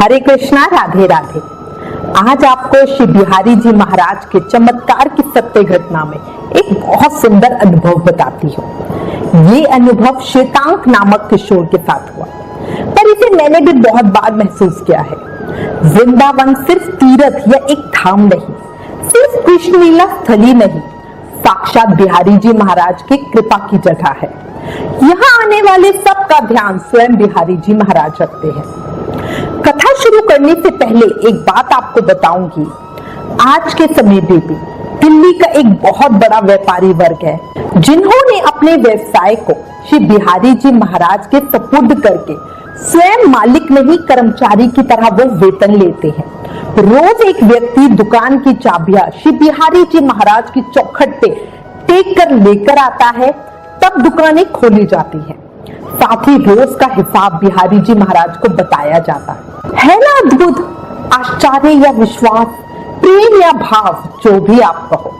हरे कृष्णा, राधे राधे। आज आपको श्री बिहारी जी महाराज के चमत्कार की सत्य घटना में एक बहुत सुंदर अनुभव बताती हूँ। ये अनुभव श्वेतांक नामक किशोर के साथ हुआ, पर इसे मैंने भी बहुत बार महसूस किया है। वृंदावन सिर्फ तीर्थ या एक धाम नहीं, सिर्फ कृष्ण लीला स्थली नहीं, साक्षात बिहारी जी महाराज की कृपा की जगह है। यहाँ आने वाले सबका ध्यान स्वयं बिहारी जी महाराज रखते हैं। कथा शुरू करने से पहले एक बात आपको बताऊंगी। आज के समय में भी दिल्ली का एक बहुत बड़ा व्यापारी वर्ग है, जिन्होंने अपने व्यवसाय को श्री बिहारी जी महाराज के सपुर्द करके स्वयं मालिक नहीं, कर्मचारी की तरह वो वेतन लेते हैं। रोज एक व्यक्ति दुकान की चाबियां श्री बिहारी जी महाराज की चौखट पे टेक कर लेकर आता है, तब दुकानें खोली जाती हैं। साथ ही रोज का हिसाब बिहारी जी महाराज को बताया जाता है ना अद्भुत? आश्चर्य या विश्वास, प्रेम या भाव, जो भी आप कहो।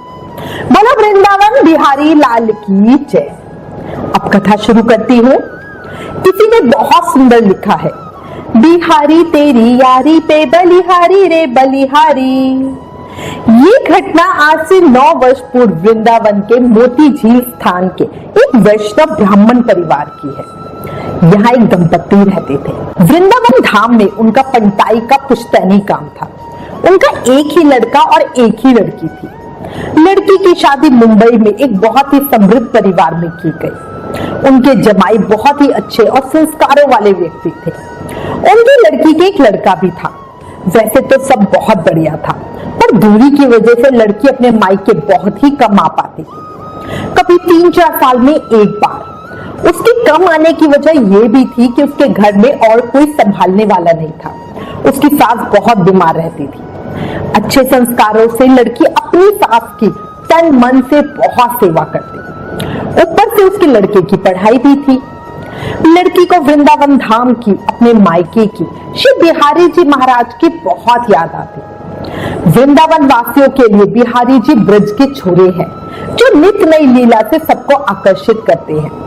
बोलो वृंदावन बिहारी लाल की जय। अब कथा शुरू करती हूँ। किसी ने बहुत सुंदर लिखा है, बिहारी तेरी यारी पे बलिहारी रे बलिहारी। ये घटना आज से 9 वर्ष पूर्व वृंदावन के मोती झील स्थान के एक वैष्णव ब्राह्मण परिवार की है। यहाँ एक दंपति रहते थे। वृंदावन धाम में उनका पंटाई का पुश्तैनी काम था। उनका एक ही लड़का और एक ही लड़की थी। लड़की की शादी मुंबई में एक बहुत ही समृद्ध परिवार में की गई। उनके जमाई बहुत ही अच्छे और संस्कारों वाले व्यक्ति थे। उनकी लड़की के एक लड़का भी था। वैसे तो सब बहुत बढ़िया था, पर दूरी की वजह से लड़की अपने मायके बहुत ही कम आ पाती थी। कभी 3-4 साल में एक बार। उसके कम आने की वजह यह भी थी कि उसके घर में और कोई संभालने वाला नहीं था। उसकी सास बहुत बीमार रहती थी। अच्छे संस्कारों से लड़की अपनी सास की तन मन से बहुत सेवा करती। ऊपर से उसके लड़के की पढ़ाई भी थी। लड़की को वृंदावन धाम की, अपने मायके की, श्री बिहारी जी महाराज की बहुत याद आती। वृंदावन वासियों के लिए बिहारी जी ब्रज के छोरे हैं, जो नित्य नई लीला से सबको आकर्षित करते हैं।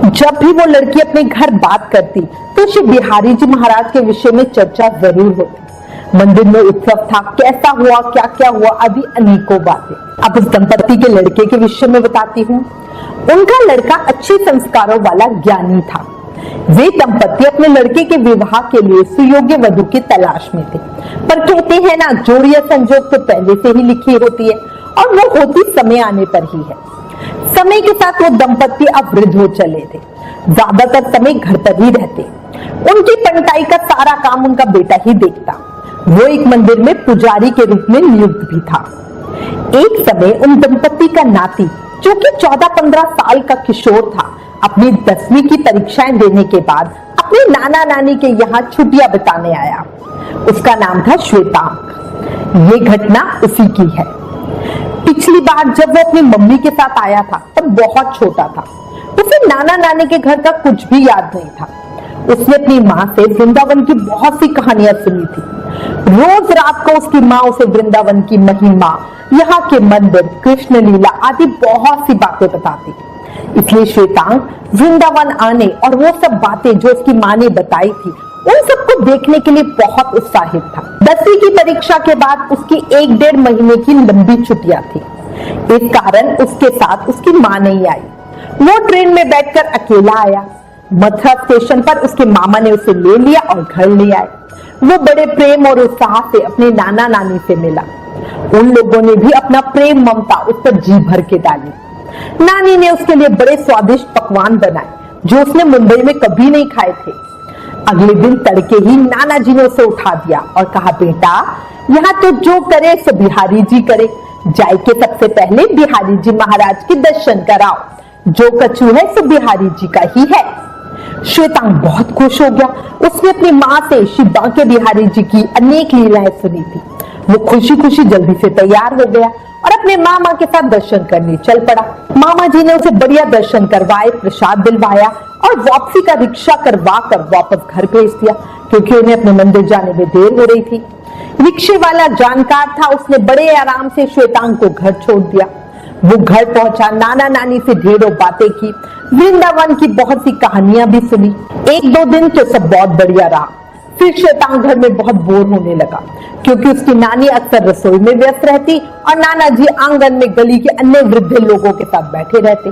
जब भी वो लड़की अपने घर बात करती तो श्री बिहारी जी महाराज के विषय में चर्चा जरूर होती। मंदिर में उत्सव था, कैसा हुआ, क्या क्या हुआ, आदि अनेकों बातें। अब उस दंपति के लड़के के विषय में बताती हूँ। उनका लड़का अच्छे संस्कारों वाला ज्ञानी था। वे दंपति अपने लड़के के विवाह के लिए सुयोग्य वधु की तलाश में थे, पर कहते हैं ना, जोड़ या संजोग तो पहले से ही लिखी होती है और वो होती समय आने पर ही है। समय के साथ वो दंपति अब वृद्ध हो चले थे। ज्यादातर समय घर पर ही रहते। उनकी पंटाई का सारा काम उनका बेटा ही देखता। वो एक मंदिर में पुजारी के रूप में नियुक्त भी था। एक समय उन दंपति का नाती, जो कि 14-15 साल का किशोर था, अपनी 10वीं की परीक्षाएं देने के बाद अपने नाना नानी के यहाँ छुट्टियां बिताने आया। उसका नाम था श्वेतांक। ये घटना उसी की है। पिछली बार जब वो अपनी मम्मी के साथ आया था, तब बहुत छोटा था। उसे नाना नानी के घर का कुछ भी याद नहीं था। उसने अपनी माँ से वृंदावन की बहुत सी कहानियां सुनी थी। रोज रात को उसकी माँ उसे वृंदावन की महिमा, यहाँ के मंदिर, कृष्ण लीला आदि बहुत सी बातें बताती। इसलिए श्वेतांक वृंदावन आने और वो सब बातें जो उसकी माँ ने बताई थी, उन सबको देखने के लिए बहुत उत्साहित था। 10वीं की परीक्षा के बाद उसकी 1-1.5 महीने की लंबी छुट्टियां थी। इस कारण उसके साथ उसकी माँ नहीं आई। वो ट्रेन में बैठकर अकेला आया। मथुरा स्टेशन पर उसके मामा ने उसे ले लिया और घर ले आए। वो बड़े प्रेम और उत्साह से अपने नाना नानी से मिला। उन लोगों ने भी अपना प्रेम ममता उस पर जी भर के डाली। नानी ने उसके लिए बड़े स्वादिष्ट पकवान बनाए, जो उसने मुंबई में कभी नहीं खाए थे। अगले दिन तड़के ही नाना जी ने उसे उठा दिया और कहा, बेटा, यहाँ तो जो करे सो बिहारी जी करे। जाए के सबसे पहले बिहारी जी महाराज के दर्शन कराओ। जो कछु है सो बिहारी जी का ही है। श्वेतांक बहुत खुश हो गया। उसने अपनी माँ से श्री बांके बिहारी जी की अनेक लीलाएं सुनी थी। वो खुशी खुशी जल्दी से तैयार हो गया और अपने मामा के साथ दर्शन करने चल पड़ा। मामा जी ने उसे बढ़िया दर्शन करवाए, प्रसाद दिलवाया और वापसी का रिक्शा करवा कर वापस घर भेज दिया, क्योंकि उन्हें अपने मंदिर जाने में देर हो रही थी। रिक्शे वाला जानकार था। उसने बड़े आराम से श्वेतांक को घर छोड़ दिया। वो घर पहुंचा, नाना नानी से ढेरों बातें की, वृंदावन की बहुत सी कहानियां भी सुनी। 1-2 दिन तो सब बहुत बढ़िया रहा। फिर श्वेतांग घर में बहुत बोर होने लगा, क्योंकि उसकी नानी अक्सर रसोई में व्यस्त रहती और नाना जी आंगन में गली के अन्य वृद्ध लोगों के साथ बैठे रहते।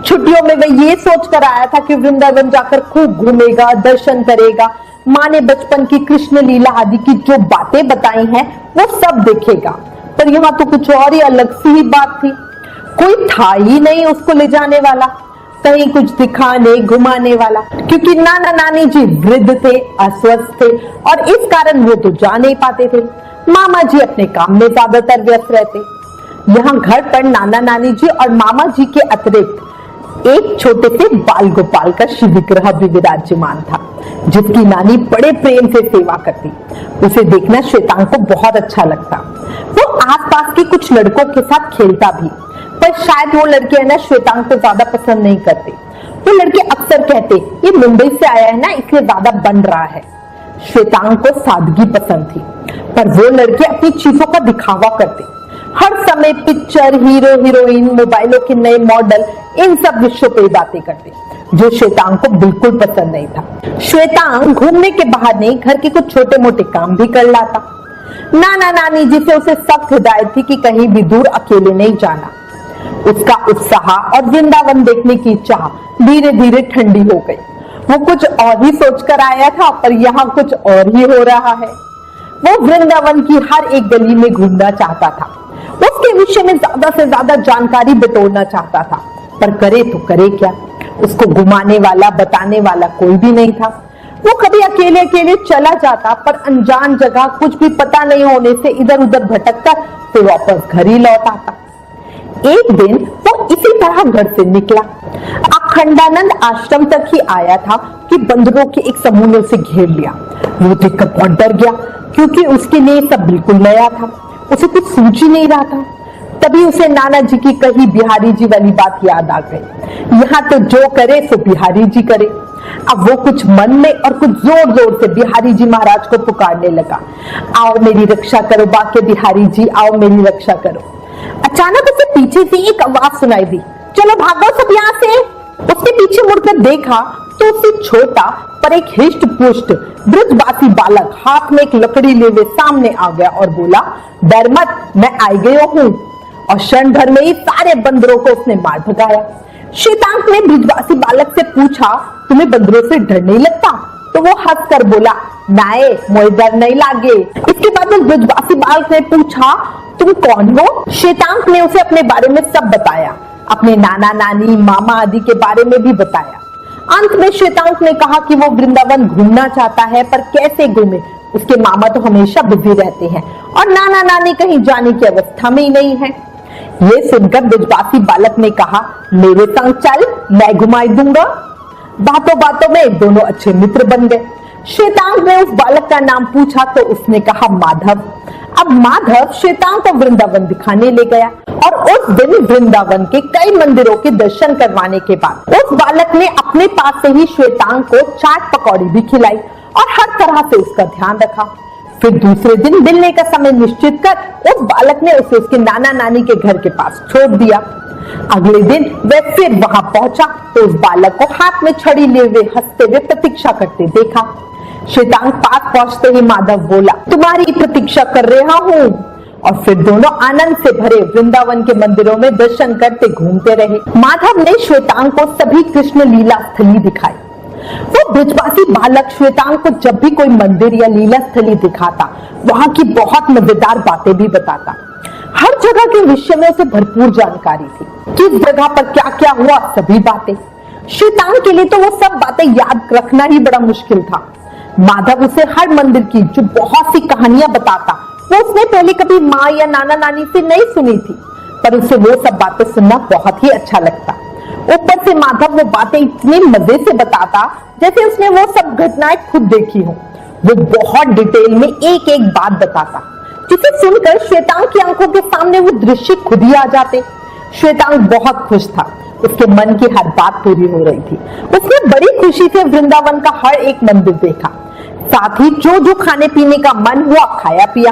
छुट्टियों में वह ये सोचकर आया था कि वृंदावन जाकर खूब घूमेगा, दर्शन करेगा, माँ ने बचपन की कृष्ण लीला आदि की जो बातें बताई हैं वो सब देखेगा। पर यहाँ तो कुछ और ही अलग सी ही बात थी। कोई था ही नहीं उसको ले जाने वाला, कहीं कुछ दिखाने घुमाने वाला, क्योंकि नाना नानी जी वृद्ध थे, अस्वस्थ थे और इस कारण वो तो जा नहीं पाते थे। मामा जी अपने काम में ज्यादातर व्यस्त रहते। यहाँ घर पर नाना नानी जी और मामा जी के अतिरिक्त एक छोटे से बाल गोपाल का शिव विग्रह भी विराजमान था, जिसकी नानी बड़े प्रेम से सेवा करती। उसे देखना श्वेतांग को बहुत अच्छा लगता। वो आसपास के कुछ लड़कों के साथ खेलता भी, पर शायद वो लड़के है ना श्वेतांग को ज्यादा पसंद नहीं करते। वो लड़के अक्सर कहते ये मुंबई से आया है ना इसलिए ज्यादा बन रहा है। श्वेतांग को सादगी पसंद थी, पर वो लड़के अपनी चीजों का दिखावा करते। हर समय पिक्चर, हीरो हीरोइन, मोबाइलों के नए मॉडल, इन सब विषयों पे बातें करते, जो श्वेतांग को बिल्कुल पसंद नहीं था। श्वेतांग घूमने के बाहर नहीं, घर के कुछ छोटे मोटे काम भी कर लाता। नाना नानी जी से उसे सख्त हिदायत थी कि कहीं भी दूर अकेले नहीं जाना। उसका उत्साह और वृंदावन देखने की चाह धीरे धीरे ठंडी हो गई। वो कुछ और ही सोचकर आया था, पर यहाँ कुछ और ही हो रहा है। वो वृंदावन की हर एक गली में घूमना चाहता था, उसके विषय में ज्यादा से ज्यादा जानकारी बटोरना चाहता था, पर करे तो करे क्या। उसको घुमाने वाला, बताने वाला कोई भी नहीं था। वो कभी अकेले अकेले चला जाता, पर अनजान जगह कुछ भी पता नहीं होने से इधर उधर भटककर फिर वापस घर ही लौट आता। एक दिन वो इसी तरह घर से निकला। अखंडानंद आश्रम तक ही आया था कि बंदरों के एक समूह ने उसे घेर लिया। वो देखकर बहुत डर गया, क्योंकि उसके लिए सब बिल्कुल नया था, उसे कुछ सूझ ही नहीं रहा था। तभी उसे नाना जी की कही बिहारी जी वाली बात याद आ गई, यहाँ तो जो करे सो बिहारी जी करे। अब वो कुछ मन में और कुछ जोर जोर से बिहारी जी महाराज को पुकारने लगा, आओ मेरी रक्षा करो बाके बिहारी जी, आओ मेरी रक्षा करो। अचानक उसे पीछे से एक आवाज सुनाई दी, चलो भागो सब यहाँ से। उसने पीछे मुड़कर देखा तो उससे छोटा पर एक हिष्ट पुष्ट ब्रजवासी बालक हाथ में एक लकड़ी ले हुए सामने आ गया और बोला, डर मत, मैं आ गया हूँ। और क्षण भर में ही सारे बंदरों को उसने मार भगाया। श्वेतांग ने ब्रजवासी बालक से पूछा, तुम्हें बंदरों से डर नहीं लगता? तो वो हंसकर बोला, नाए मोए डर नहीं लागे। इसके बाद उस ब्रजवासी बालक ने पूछा, तुम कौन हो? श्वेतांग ने उसे अपने बारे में सब बताया, अपने नाना नानी मामा आदि के बारे में भी बताया। अंत में श्वेतांग ने कहा कि वो वृंदावन घूमना चाहता है, पर कैसे घूमे, उसके मामा तो हमेशा बिजी रहते हैं और नाना नानी कहीं जाने की अवस्था में ही नहीं है। ये सुनकर ब्रजवासी बालक ने कहा, मेरे संग चल, मैं घुमाई दूंगा। बातों बातों में दोनों अच्छे मित्र बन गए। श्वेतांग ने उस बालक का नाम पूछा तो उसने कहा माधव। अब माधव श्वेतांग को वृंदावन दिखाने ले गया और उस दिन वृंदावन के कई मंदिरों के दर्शन करवाने के बाद उस बालक ने अपने पास से ही श्वेतांग को चाट पकौड़ी भी खिलाई और हर तरह से उसका ध्यान रखा। फिर दूसरे दिन मिलने का समय निश्चित कर उस बालक ने उसे उसके नाना नानी के घर के पास छोड़ दिया। अगले दिन वह फिर वहां पहुंचा तो उस बालक को हाथ में छड़ी लिए हुए हंसते हुए प्रतीक्षा करते देखा। श्वेतांग पास पहुंचते ही माधव बोला, तुम्हारी प्रतीक्षा कर रहा हूँ। और फिर दोनों आनंद से भरे वृंदावन के मंदिरों में दर्शन करते घूमते रहे। माधव ने श्वेतांग को सभी कृष्ण लीला स्थली दिखाई। वो ब्रजवासी बालक श्वेतांग को जब भी कोई मंदिर या लीला स्थली दिखाता, वहां की बहुत मजेदार बातें भी बताता। हर जगह के विषय में उसे भरपूर जानकारी थी, किस जगह पर क्या क्या हुआ, सभी बातें। श्वेतांग के लिए तो वो सब बातें याद रखना ही बड़ा मुश्किल था। माधव उसे हर मंदिर की जो बहुत सी कहानियां बताता, वो उसने पहले कभी माँ या नाना नानी से नहीं सुनी थी, पर उसे वो सब बातें सुनना बहुत ही अच्छा लगता। ऊपर से माधव वो बातें इतने मजे से बताता जैसे उसने वो सब घटनाएं खुद देखी हो। वो बहुत डिटेल में एक एक बात बताता, जिसे सुनकर श्वेतांग की आंखों के सामने वो दृश्य खुद ही आ जाते। श्वेतांग बहुत खुश था, उसके मन की हर बात पूरी हो रही थी। उसने बड़ी खुशी से वृंदावन का हर एक मंदिर देखा, साथ ही जो जो खाने पीने का मन हुआ खाया पिया,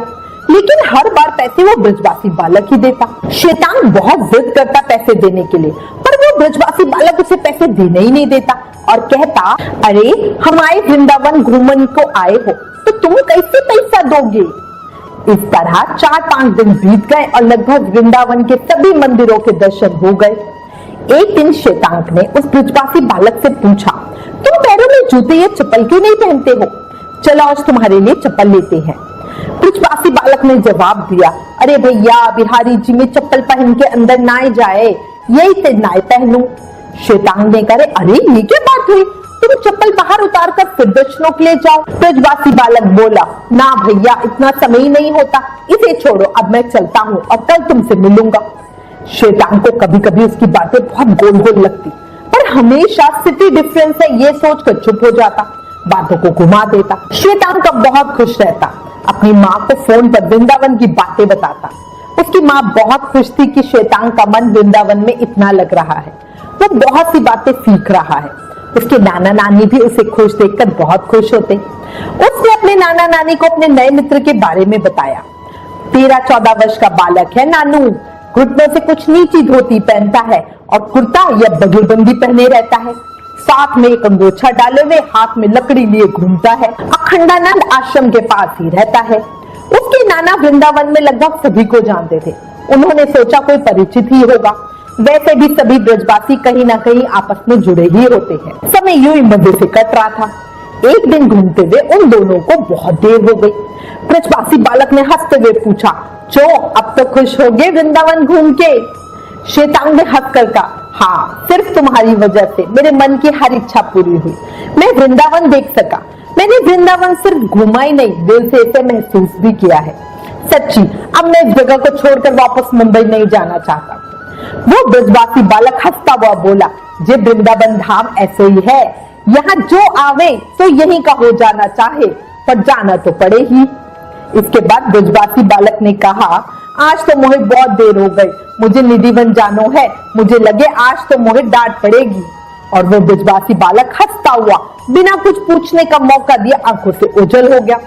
लेकिन हर बार पैसे वो ब्रजवासी बालक ही देता। श्वेतांग बहुत जिद करता पैसे देने के लिए, पर वो ब्रजवासी बालक उसे पैसे देने ही नहीं देता और कहता, अरे हमारे वृंदावन घूमने को आए हो तो तुम कैसे पैसा दोगे। इस तरह 4-5 दिन बीत गए और लगभग वृंदावन के सभी मंदिरों के दर्शन हो गए। एक दिन श्वेतांक ने उस ब्रजवासी बालक से पूछा, तुम पैरों में जूते या चप्पल क्यों नहीं पहनते हो? चलो आज तुम्हारे लिए चप्पल लेते हैं। ब्रजवासी बालक ने जवाब दिया, अरे भैया बिहारी जी में चप्पल पहन के अंदर ना जाए, यही से नाय पहनूं। श्वेतांग ने कहा, अरे ये क्या बात हुई, तुम चप्पल बाहर उतार कर फिर दर्शनों के लिए जाओ। ब्रजवासी बालक बोला, ना भैया इतना समय नहीं होता, इसे छोड़ो, अब मैं चलता हूँ और कल तुमसे मिलूंगा। श्वेतांग को कभी कभी उसकी बातें बहुत गोल गोल लगती, पर हमेशा सिटी डिफरेंस है ये सोचकर चुप हो जाता, बातों को घुमा देता। श्वेतांग का बहुत खुश रहता, अपनी माँ को फोन पर वृंदावन की बातें बताता। उसकी माँ बहुत खुश थी कि श्वेतांग का मन वृंदावन में इतना लग रहा है, वो बहुत सी बातें सीख रहा है। उसके नाना नानी भी उसे खुश देखकर बहुत खुश होते। उसने अपने नाना नानी को अपने नए मित्र के बारे में बताया। 13-14 वर्ष का बालक है नानू, घुटनों से कुछ नीची धोती पहनता है और कुर्ता या बगलबंदी पहने रहता है, साथ में एक अंगोछा डाले हुए हाथ में लकड़ी लिए घूमता है, अखंडानंद आश्रम के पास ही रहता है। उसके नाना वृंदावन में लगभग सभी को जानते थे, उन्होंने सोचा कोई परिचित ही होगा। वैसे भी सभी ब्रजवासी कहीं ना कहीं आपस में जुड़े ही होते हैं। समय यूं ही मजे से कट रहा था। एक दिन घूमते हुए उन दोनों को बहुत देर हो गई। ब्रजवासी बालक ने हंसते हुए पूछा, चो अब तो खुश हो गए वृंदावन घूम के? श्वेतांग ने हंसकर कहा, हाँ सिर्फ तुम्हारी वजह से मेरे मन की हर इच्छा पूरी हुई, मैं वृंदावन देख सका। मैंने वृंदावन सिर्फ घूमा ही नहीं, दिल से इसे महसूस भी किया है। सच्ची अब मैं इस जगह को छोड़कर वापस मुंबई नहीं जाना चाहता। वो ब्रजवासी बालक हंसता हुआ बोला, जे वृंदावन धाम ऐसे ही है, यहाँ जो आवे तो यहीं का हो जाना चाहे, पर जाना तो पड़े ही। इसके बाद ब्रजवासी बालक ने कहा, आज तो मोहे बहुत देर हो गई, मुझे निधिवन जानो है, मुझे लगे आज तो मोहे डांट पड़ेगी। और वो ब्रजवासी बालक हंसता हुआ बिना कुछ पूछने का मौका दिया आंखों से ओझल हो गया।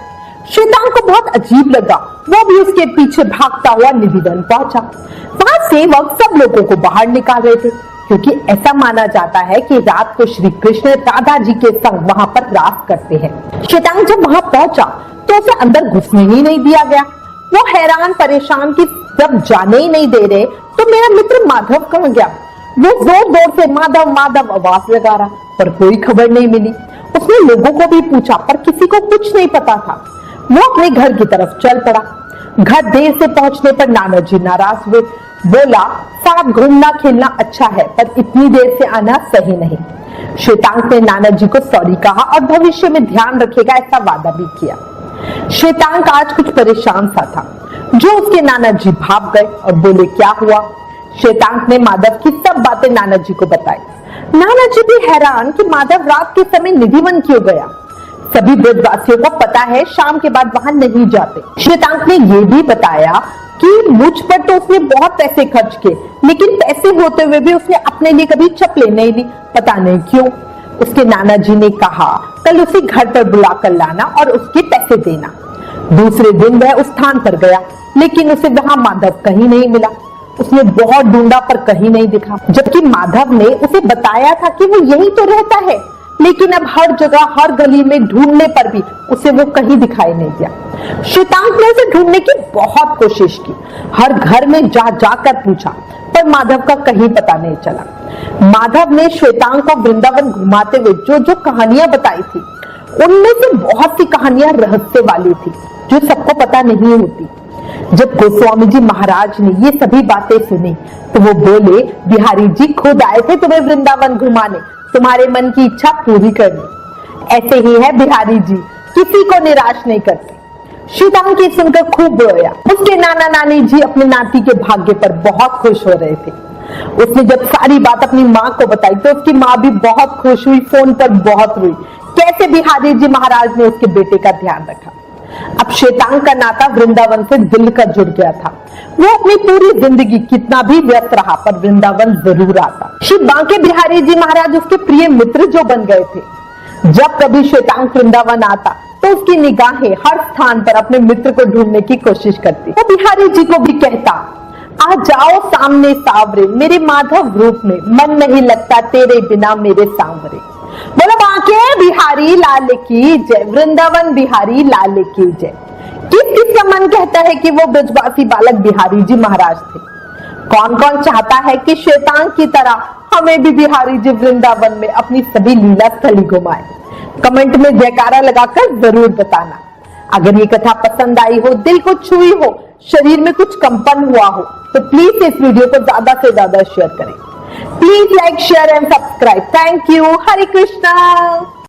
श्वेतांग को बहुत अजीब लगा, वो भी उसके पीछे भागता हुआ निधिवन पहुंचा। वहां सेवक सब लोगों को बाहर निकाल रहे थे, क्योंकि ऐसा माना जाता है कि रात को श्री कृष्ण राधा जी के संग वहां पर रास करते हैं। श्वेतांग जब वहां पहुंचा तो उसे अंदर घुसने ही नहीं दिया गया। वो हैरान परेशान कि जब जाने ही नहीं दे रहे तो मेरा मित्र माधव कहाँ गया। वो जोर जोर से माधव माधव आवाज लगा रहा, पर कोई खबर नहीं मिली। उसने लोगों को भी पूछा, पर किसी को कुछ नहीं पता था। वो अपने घर की तरफ चल पड़ा। घर देर से पहुंचने पर नाना जी नाराज हुए, बोला, साथ घूमना खेलना अच्छा है, पर इतनी देर से आना सही नहीं। श्वेतांग ने नाना जी को सॉरी कहा और भविष्य में ध्यान रखेगा ऐसा वादा भी किया। श्वेतांग आज कुछ परेशान सा था, जो उसके नाना जी भाग गए और बोले, क्या हुआ? श्वेतांग ने माधव की सब बातें नाना जी को बताई। नाना जी भी हैरान कि माधव रात के समय निधिवन क्यों गया। सभी ब्रजवासियों को पता है शाम के बाद वहां नहीं जाते। श्वेतांग ने ये भी बताया कि मुझ पर तो उसने बहुत पैसे खर्च किए, लेकिन पैसे होते हुए भी उसने अपने लिए कभी चप्पलें नहीं ली, पता नहीं क्यों। उसके नाना जी ने कहा, कल उसे घर पर बुलाकर लाना और उसके पैसे देना। दूसरे दिन वह उस स्थान पर गया, लेकिन उसे वहां माधव कहीं नहीं मिला। उसने बहुत ढूंढा पर कहीं नहीं दिखा, जबकि माधव ने उसे बताया था कि वो यहीं तो रहता है। लेकिन अब हर जगह हर गली में ढूंढने पर भी उसे वो कहीं दिखाई नहीं दिया। श्वेतांग ने उसे ढूंढने की बहुत कोशिश की, हर घर में जा जाकर पूछा, पर माधव का कहीं पता नहीं चला। माधव ने श्वेतांग को वृंदावन घुमाते हुए जो जो कहानियां बताई थी, उनमें से बहुत सी कहानियां रहस्य वाली थी, जो सबको पता नहीं होती। जब गोस्वामी जी महाराज ने ये सभी बातें सुनी तो वो बोले, बिहारी जी खुद आए थे तुम्हें वृंदावन घुमाने, तुम्हारे मन की इच्छा पूरी करनी। ऐसे ही है बिहारी जी, किसी को निराश नहीं करते। श्वेतांग की सुनकर खूब रोया। उसके नाना नानी जी अपने नाती के भाग्य पर बहुत खुश हो रहे थे। उसने जब सारी बात अपनी माँ को बताई तो उसकी माँ भी बहुत खुश हुई, फोन पर बहुत रोई, कैसे बिहारी जी महाराज ने उसके बेटे का ध्यान रखा। अब श्वेतांग का नाता वृंदावन से दिल का जुड़ गया था। वो अपनी पूरी जिंदगी कितना भी व्यस्त रहा, पर वृंदावन जरूर आता। श्री बांके बिहारी जी महाराज उसके प्रिय मित्र जो बन गए थे। जब कभी श्वेतांग वृंदावन आता तो उसकी निगाहें हर स्थान पर अपने मित्र को ढूंढने की कोशिश करती। वो बिहारी जी को भी कहता, आ जाओ सामने सावरे मेरे माधव रूप में, मन नहीं लगता तेरे बिना मेरे सांवरे। बोलो बांके बिहारी लाल की जय, वृंदावन बिहारी लाल की जय। किसका मन कहता है कि वो ब्रजवासी बालक बिहारी जी महाराज थे? कौन कौन चाहता है कि श्वेतांग की तरह हमें भी बिहारी जी वृंदावन में अपनी सभी लीला स्थली घुमाए? कमेंट में जयकारा लगाकर जरूर बताना। अगर ये कथा पसंद आई हो, दिल को छुई हो, शरीर में कुछ कंपन हुआ हो, तो प्लीज इस वीडियो को ज्यादा से ज्यादा शेयर करें। Please like, share and subscribe. Thank you. Hare Krishna.